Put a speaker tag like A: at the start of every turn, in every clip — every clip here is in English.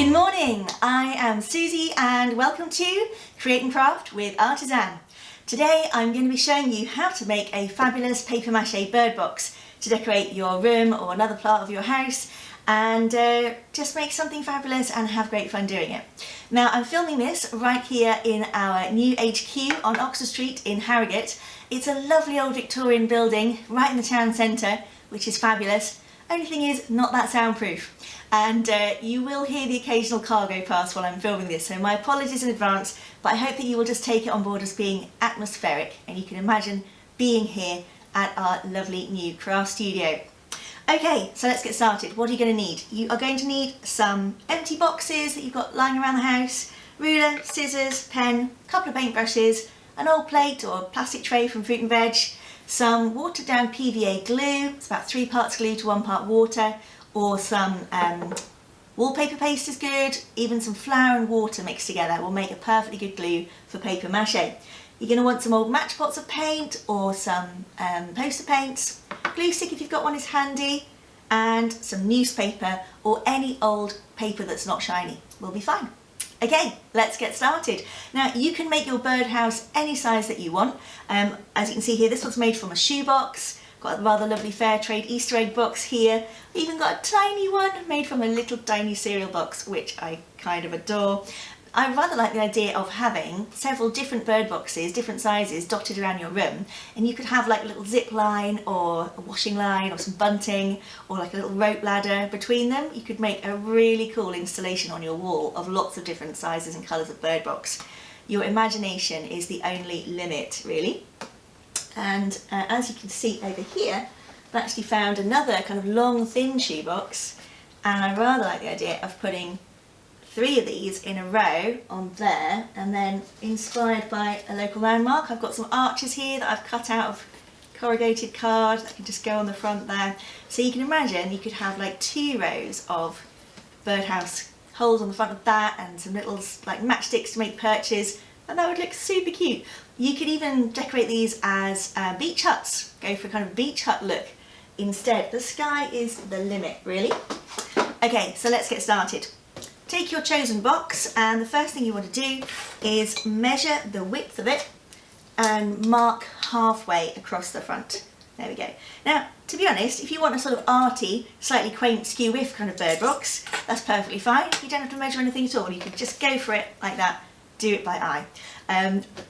A: Good morning, I am Susie and welcome to Create and Craft with Artizan. Today I'm going to be showing you how to make a fabulous paper mache bird box to decorate your room or another part of your house and just make something fabulous and have great fun doing it. Now I'm filming this right here in our new HQ on Oxford Street in Harrogate. It's a lovely old Victorian building right in the town centre, which is fabulous. Only thing is, not that soundproof. And you will hear the occasional car go past while I'm filming this, so my apologies in advance, but I hope that you will just take it on board as being atmospheric and you can imagine being here at our lovely new craft studio. Okay, so let's get started. What are you going to need? You are going to need some empty boxes that you've got lying around the house, ruler, scissors, pen, a couple of paintbrushes, an old plate or plastic tray from Fruit and Veg, some watered down PVA glue, it's about 3 parts glue to 1 part water, or some wallpaper paste is good, even some flour and water mixed together will make a perfectly good glue for paper mache. You're going to want some old match pots of paint or some poster paints, glue stick if you've got one is handy, and some newspaper or any old paper that's not shiny will be fine. Okay, let's get started. Now you can make your birdhouse any size that you want. As you can see here, this one's made from a shoebox. Got a rather lovely fair trade Easter egg box here. We even got a tiny one made from a little tiny cereal box, which I kind of adore. I rather like the idea of having several different bird boxes, different sizes, dotted around your room, and you could have like a little zip line or a washing line or some bunting or like a little rope ladder between them. You could make a really cool installation on your wall of lots of different sizes and colours of bird box. Your imagination is the only limit, really. And as you can see over here, I've actually found another kind of long thin shoebox, and I rather like the idea of putting 3 of these in a row on there, and then inspired by a local landmark, I've got some arches here that I've cut out of corrugated card that can just go on the front there. So you can imagine you could have like 2 rows of birdhouse holes on the front of that and some little like matchsticks to make perches, and that would look super cute. You could even decorate these as beach huts, go for a kind of beach hut look instead. The sky is the limit, really. Okay, so let's get started. Take your chosen box, and the first thing you want to do is measure the width of it and mark halfway across the front. There we go. Now, to be honest, if you want a sort of arty, slightly quaint skew whiff kind of bird box, that's perfectly fine. You don't have to measure anything at all. You can just go for it like that, do it by eye.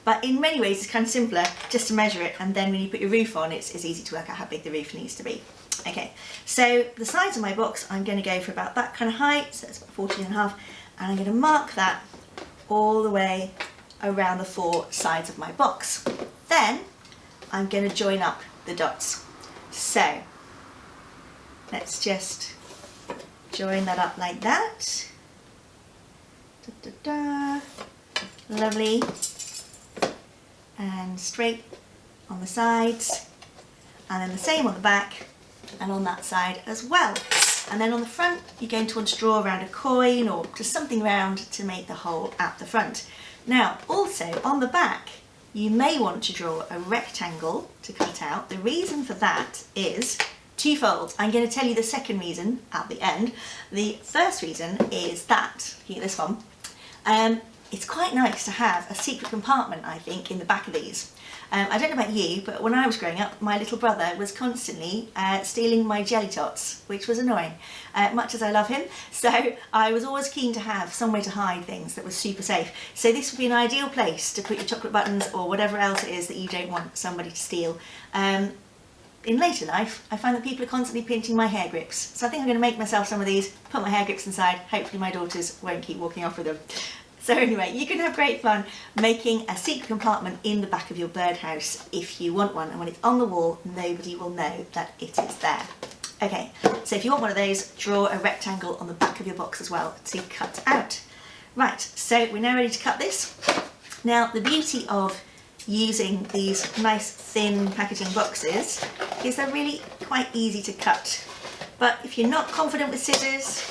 A: But in many ways, it's kind of simpler just to measure it, and then when you put your roof on, it's easy to work out how big the roof needs to be. Okay, so the size of my box, I'm going to go for about that kind of height, so it's about 14.5, and I'm going to mark that all the way around the 4 sides of my box. Then I'm going to join up the dots. So let's just join that up like that. Da, da, da. Lovely. And straight on the sides, and then the same on the back and on that side as well. And then on the front, you're going to want to draw around a coin or just something round to make the hole at the front. Now, also on the back, you may want to draw a rectangle to cut out. The reason for that is twofold. I'm going to tell you the second reason at the end. The first reason is that, here, this one, it's quite nice to have a secret compartment, I think, in the back of these. I don't know about you, but when I was growing up, my little brother was constantly stealing my jelly tots, which was annoying, much as I love him. So I was always keen to have somewhere to hide things that was super safe. So this would be an ideal place to put your chocolate buttons or whatever else it is that you don't want somebody to steal. In later life, I find that people are constantly pinching my hair grips. So I think I'm going to make myself some of these, put my hair grips inside. Hopefully my daughters won't keep walking off with them. So anyway, you can have great fun making a secret compartment in the back of your birdhouse if you want one, and when it's on the wall, nobody will know that it is there. Okay, so if you want one of those, draw a rectangle on the back of your box as well to cut out. Right, so we're now ready to cut this. Now, the beauty of using these nice thin packaging boxes is they're really quite easy to cut. But if you're not confident with scissors,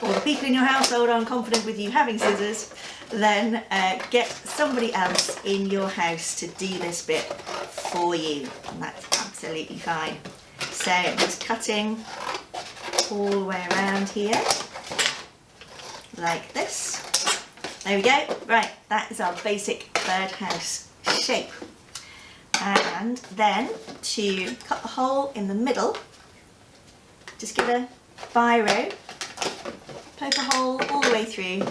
A: or the people in your household aren't confident with you having scissors, then get somebody else in your house to do this bit for you, and that's absolutely fine. So I'm just cutting all the way around here, like this. There we go. Right, that is our basic birdhouse shape. And then to cut the hole in the middle, just give a biro, poke a hole all the way through,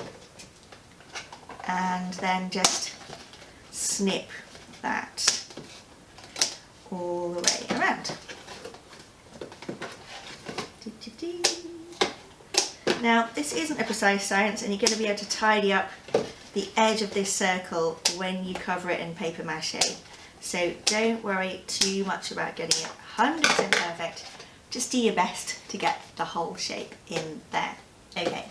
A: and then just snip that all the way around. Now, this isn't a precise science, and you're going to be able to tidy up the edge of this circle when you cover it in paper mache. So don't worry too much about getting it 100% perfect. Just do your best to get the whole shape in there. Okay,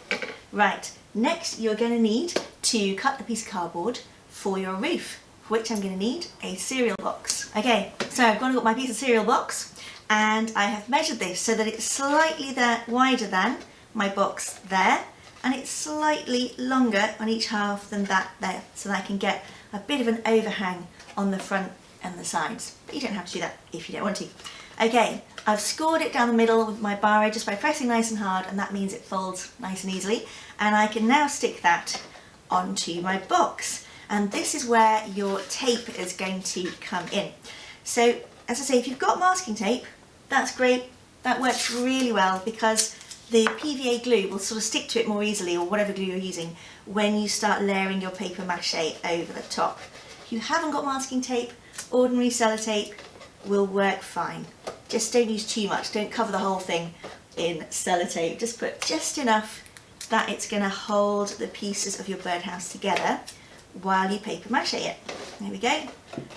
A: right. Next, you're going to need to cut a piece of cardboard for your roof, for which I'm going to need a cereal box. Okay, so I've gone and got my piece of cereal box, and I have measured this so that it's slightly wider than my box there, and it's slightly longer on each half than that there, so that I can get a bit of an overhang on the front and the sides. But you don't have to do that if you don't want to. Okay, I've scored it down the middle with my biro just by pressing nice and hard, and that means it folds nice and easily, and I can now stick that onto my box. And this is where your tape is going to come in. So, as I say, if you've got masking tape, that's great. That works really well because the PVA glue will sort of stick to it more easily, or whatever glue you're using, when you start layering your paper mache over the top. If you haven't got masking tape, ordinary sellotape will work fine. Just don't use too much. Don't cover the whole thing in sellotape. Just put just enough that it's going to hold the pieces of your birdhouse together while you paper mache it. There we go.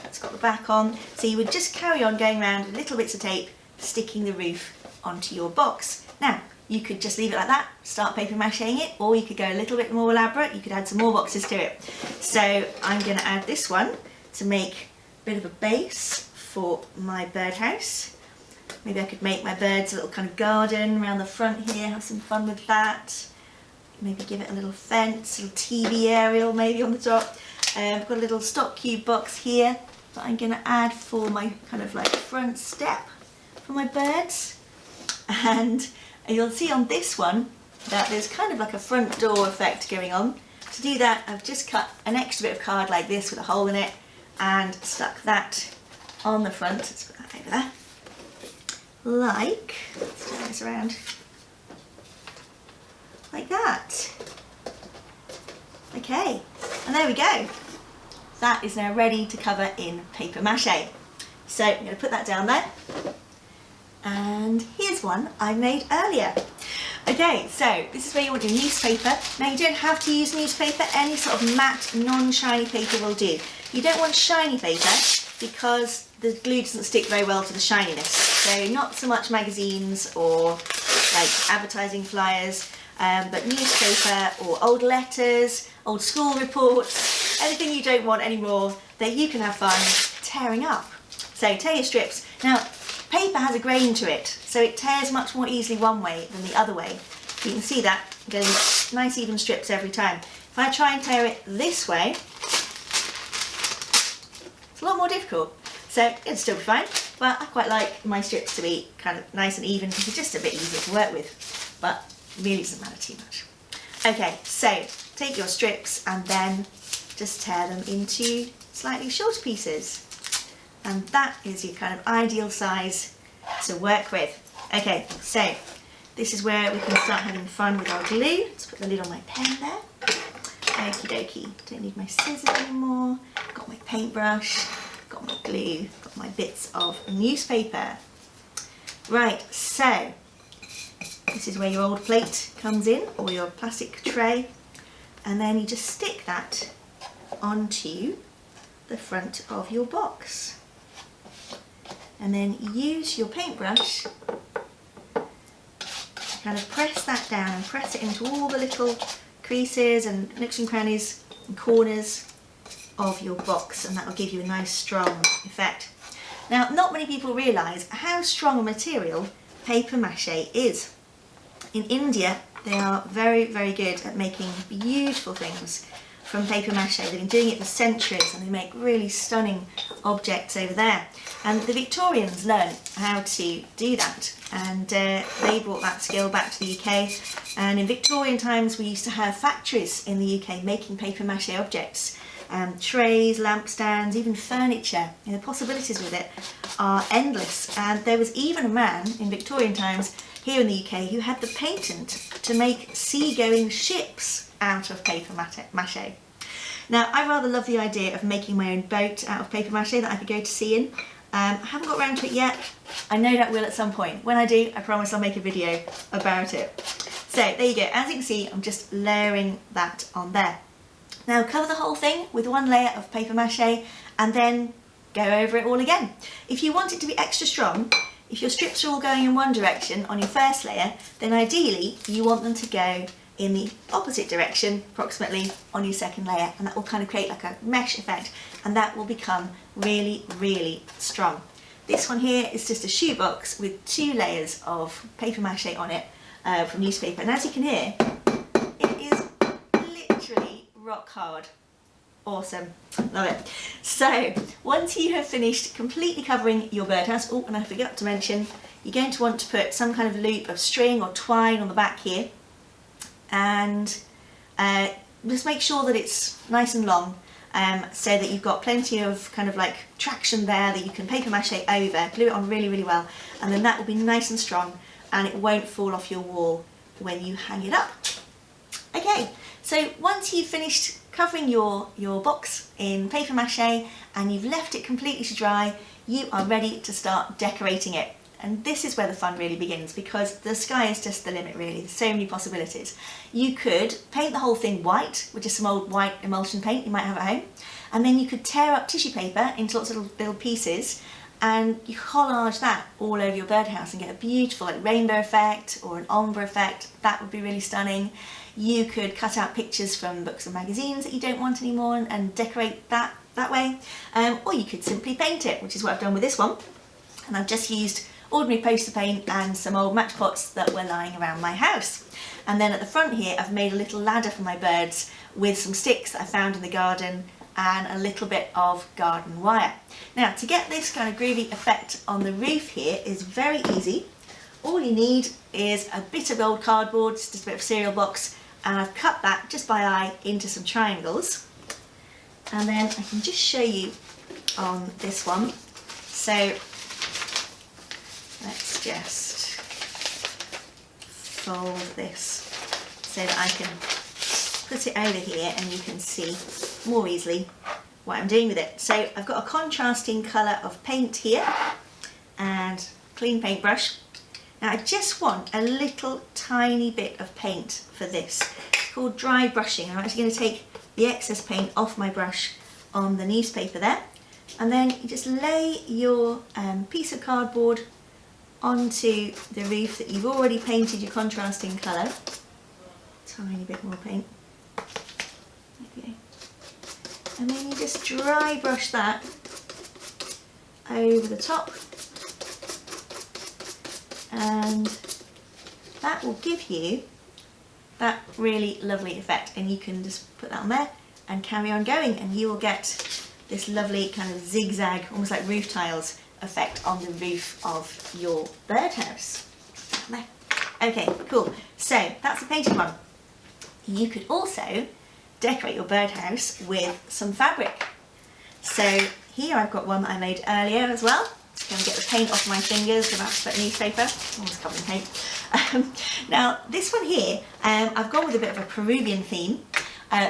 A: That's got the back on. So you would just carry on going around with little bits of tape, sticking the roof onto your box. Now, you could just leave it like that, start paper macheing it, or you could go a little bit more elaborate. You could add some more boxes to it. So I'm going to add this one to make a bit of a base for my birdhouse. Maybe I could make my birds a little kind of garden around the front here, have some fun with that. Maybe give it a little fence, a little TV aerial maybe on the top. I've got a little stock cube box here that I'm going to add for my kind of like front step for my birds. And you'll see on this one that there's kind of like a front door effect going on. To do that, I've just cut an extra bit of card like this with a hole in it and stuck that on the front. Let's put that over there. Like, let's turn this around, like that. Okay, and there we go. That is now ready to cover in paper mache. So I'm going to put that down there. And here's one I made earlier. Okay, so this is where you want your newspaper. Now you don't have to use newspaper, any sort of matte, non-shiny paper will do. You don't want shiny paper because the glue doesn't stick very well to the shininess. So not so much magazines or like advertising flyers, but newspaper or old letters, old school reports, anything you don't want anymore that you can have fun tearing up. So tear your strips. Now, paper has a grain to it, so it tears much more easily one way than the other way. You can see that, getting nice even strips every time. If I try and tear it this way, it's a lot more difficult. So it'll still be fine, but I quite like my strips to be kind of nice and even because it's just a bit easier to work with, but really doesn't matter too much. Okay, so take your strips and then just tear them into slightly shorter pieces. And that is your kind of ideal size to work with. Okay, so this is where we can start having fun with our glue. Let's put the lid on my pen there. Okie dokie, don't need my scissors anymore. Got my paintbrush, got my glue, got my bits of newspaper. Right, so this is where your old plate comes in, or your plastic tray. And then you just stick that onto the front of your box. And then use your paintbrush to kind of press that down and press it into all the little creases and nooks and crannies and corners of your box, and that will give you a nice strong effect. Now, not many people realise how strong a material paper mache is. In India, they are very, very good at making beautiful things from paper mache. They've been doing it for centuries and they make really stunning objects over there. And the Victorians learned how to do that, and they brought that skill back to the UK. And in Victorian times we used to have factories in the UK making paper mache objects. Trays, lampstands, even furniture. The possibilities with it are endless. And there was even a man in Victorian times here in the UK who had the patent to make seagoing ships out of paper mache. Now, I rather love the idea of making my own boat out of paper mache that I could go to sea in. I haven't got around to it yet. I know that will at some point. When I do, I promise I'll make a video about it. So there you go. As you can see, I'm just layering that on there. Now cover the whole thing with one layer of paper mache and then go over it all again. If you want it to be extra strong, if your strips are all going in one direction on your first layer, then ideally you want them to go in the opposite direction approximately on your second layer, and that will kind of create like a mesh effect, and that will become really, really strong. This one here is just a shoebox with 2 layers of paper mache on it from newspaper, and as you can hear, it is literally rock hard. Awesome, love it. So once you have finished completely covering your birdhouse, oh, and I forgot to mention, you're going to want to put some kind of loop of string or twine on the back here, and just make sure that it's nice and long, so that you've got plenty of kind of like traction there that you can paper mache over, glue it on really, really well, and then that will be nice and strong and it won't fall off your wall when you hang it up. Okay, so once you've finished covering your box in paper mache and you've left it completely to dry, you are ready to start decorating it. And this is where the fun really begins, because the sky is just the limit really. There's so many possibilities. You could paint the whole thing white with just some old white emulsion paint you might have at home, and then you could tear up tissue paper into lots of little pieces and you collage that all over your birdhouse and get a beautiful like rainbow effect or an ombre effect. That would be really stunning. You could cut out pictures from books and magazines that you don't want anymore and decorate that way. Or you could simply paint it, which is what I've done with this one. And I've just used ordinary poster paint and some old match pots that were lying around my house. And then at the front here I've made a little ladder for my birds with some sticks that I found in the garden and a little bit of garden wire. Now to get this kind of groovy effect on the roof here is very easy. All you need is a bit of old cardboard, just a bit of cereal box, and I've cut that just by eye into some triangles. And then I can just show you on this one. So let's just fold this so that I can put it over here and you can see more easily what I'm doing with it. So I've got a contrasting colour of paint here and clean paintbrush. Now I just want a little tiny bit of paint for this. It's called dry brushing. I'm actually going to take the excess paint off my brush on the newspaper there, and then you just lay your piece of cardboard onto the roof that you've already painted your contrasting colour. Tiny bit more paint. Okay. And then you just dry brush that over the top, and that will give you that really lovely effect, and you can just put that on there and carry on going and you will get this lovely kind of zigzag, almost like roof tiles effect on the roof of your birdhouse. Okay, cool. So that's the painted one. You could also decorate your birdhouse with some fabric. So here I've got one that I made earlier as well. Just going to get the paint off my fingers, about to put newspaper, almost covered in paint. Now this one here, I've gone with a bit of a Peruvian theme.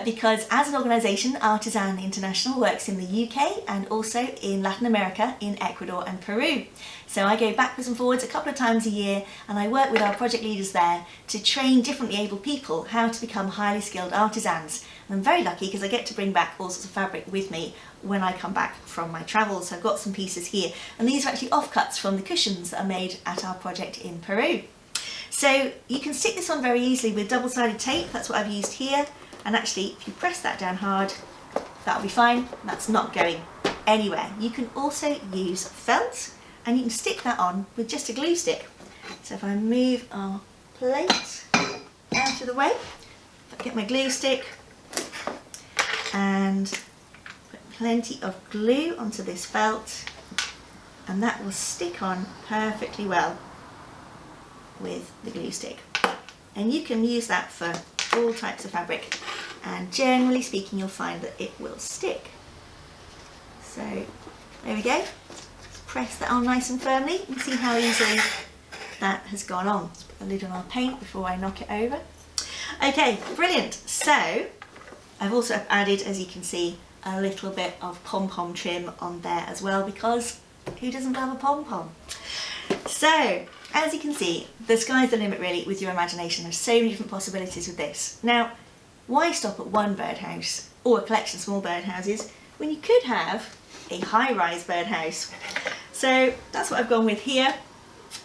A: Because as an organisation, Artizan International works in the UK and also in Latin America, in Ecuador and Peru. So I go backwards and forwards a couple of times a year and I work with our project leaders there to train differently able people how to become highly skilled artisans. And I'm very lucky because I get to bring back all sorts of fabric with me when I come back from my travels. So I've got some pieces here, and these are actually offcuts from the cushions that are made at our project in Peru. So you can stick this on very easily with double-sided tape. That's what I've used here. And actually, if you press that down hard, that'll be fine. That's not going anywhere. You can also use felt, and you can stick that on with just a glue stick. So if I move our plate out of the way, if I get my glue stick, and put plenty of glue onto this felt, and that will stick on perfectly well with the glue stick. And you can use that for all types of fabric, and generally speaking you'll find that it will stick. So there we go. Press that on nice and firmly. You can see how easily that has gone on. Let's put the lid on our paint before I knock it over. Okay, brilliant. So I've also added, as you can see, a little bit of pom-pom trim on there as well, because who doesn't love a pom-pom? So as you can see, the sky's the limit really with your imagination. There's so many different possibilities with this. Now, why stop at one birdhouse or a collection of small birdhouses when you could have a high-rise birdhouse? So that's what I've gone with here.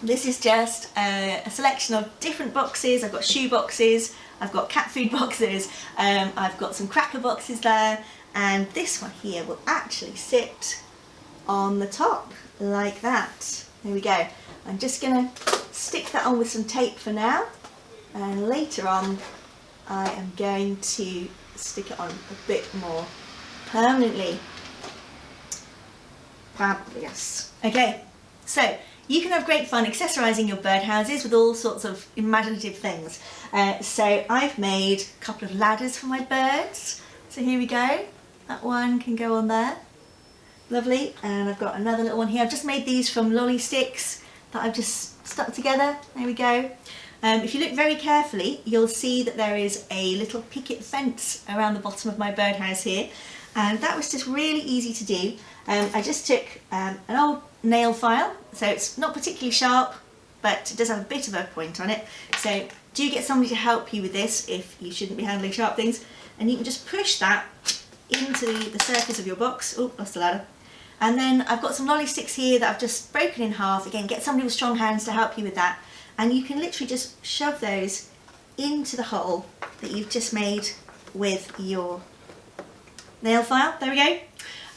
A: This is just a selection of different boxes. I've got shoe boxes, I've got cat food boxes, I've got some cracker boxes there, and this one here will actually sit on the top like that. There we go. I'm just going to stick that on with some tape for now, and later on I am going to stick it on a bit more permanently. Fabulous. Okay, so you can have great fun accessorising your birdhouses with all sorts of imaginative things. So I've made a couple of ladders for my birds. So here we go. That one can go on there. Lovely. And I've got another little one here. I've just made these from lolly sticks that I've just stuck together. There we go. If you look very carefully, you'll see that there is a little picket fence around the bottom of my birdhouse here. And that was just really easy to do. I just took an old nail file, so it's not particularly sharp, but it does have a bit of a point on it. So do get somebody to help you with this if you shouldn't be handling sharp things. And you can just push that into the surface of your box. Oh, lost the ladder. And then I've got some lolly sticks here that I've just broken in half. Again, get somebody with strong hands to help you with that. And you can literally just shove those into the hole that you've just made with your nail file. There we go.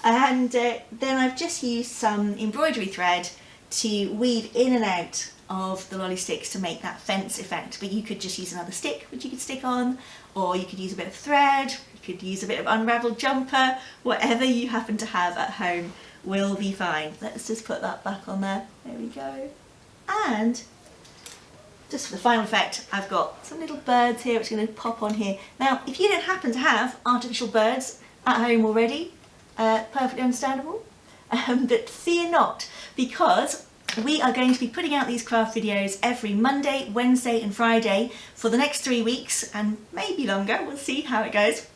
A: And then I've just used some embroidery thread to weave in and out of the lolly sticks to make that fence effect. But you could just use another stick which you could stick on, or you could use a bit of thread, you could use a bit of unravelled jumper, whatever you happen to have at home will be fine. Let's just put that back on there. There we go. And just for the final effect, I've got some little birds here which are going to pop on here. Now, if you don't happen to have artificial birds at home already, perfectly understandable, but fear not, because we are going to be putting out these craft videos every Monday, Wednesday and Friday for the next 3 weeks, and maybe longer. We'll see how it goes,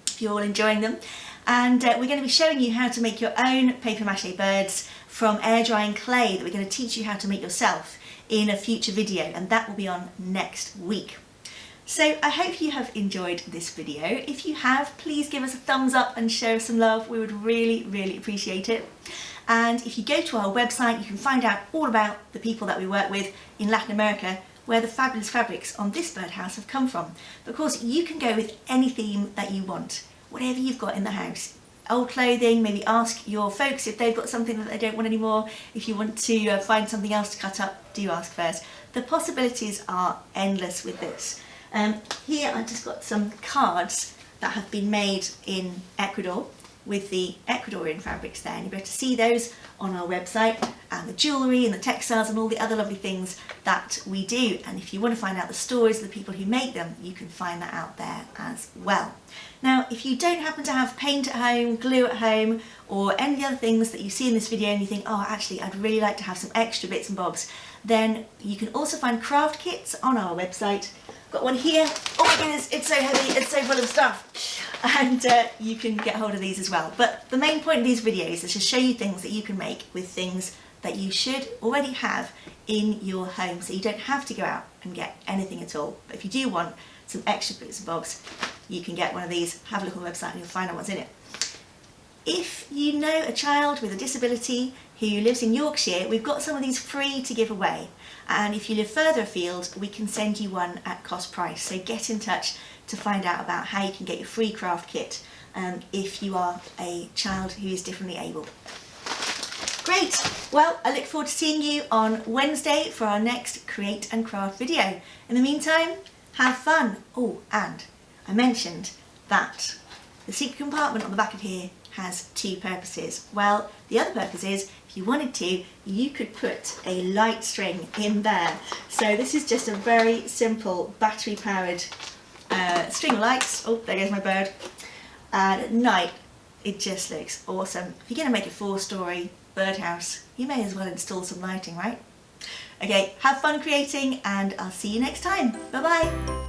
A: if you're all enjoying them. And we're going to be showing you how to make your own paper mache birds from air drying clay that we're going to teach you how to make yourself in a future video, and that will be on next week. So I hope you have enjoyed this video. If you have, please give us a thumbs up and show us some love. We would really, really appreciate it. And if you go to our website, you can find out all about the people that we work with in Latin America, where the fabulous fabrics on this birdhouse have come from. But of course, you can go with any theme that you want, whatever you've got in the house. Old clothing, maybe ask your folks if they've got something that they don't want anymore. If you want to find something else to cut up, do ask first. The possibilities are endless with this. Here I've just got some cards that have been made in Ecuador with the Ecuadorian fabrics there, and you'll be able to see those on our website, and the jewellery and the textiles and all the other lovely things that we do. And if you want to find out the stories of the people who make them, you can find that out there as well. Now, if you don't happen to have paint at home, glue at home, or any of the other things that you see in this video and you think, oh, actually I'd really like to have some extra bits and bobs, then you can also find craft kits on our website. Got one here. Oh my goodness, it's so heavy, it's so full of stuff. And you can get hold of these as well. But the main point of these videos is to show you things that you can make with things that you should already have in your home, so you don't have to go out and get anything at all. But if you do want some extra bits and bobs, you can get one of these. Have a look on the website and you'll find out what's in it. If you know a child with a disability who lives in Yorkshire, we've got some of these free to give away. And if you live further afield, we can send you one at cost price. So get in touch to find out about how you can get your free craft kit if you are a child who is differently able. Great! Well, I look forward to seeing you on Wednesday for our next Create and Craft video. In the meantime, have fun. Oh, and I mentioned that The secret compartment on the back of here has two purposes. Well, the other purpose is, if you wanted to, you could put a light string in there. So this is just a very simple battery powered string of lights. Oh, there goes my bird. And at night, it just looks awesome. If you're going to make a 4-story birdhouse, you may as well install some lighting, right? Okay, have fun creating, and I'll see you next time. Bye bye.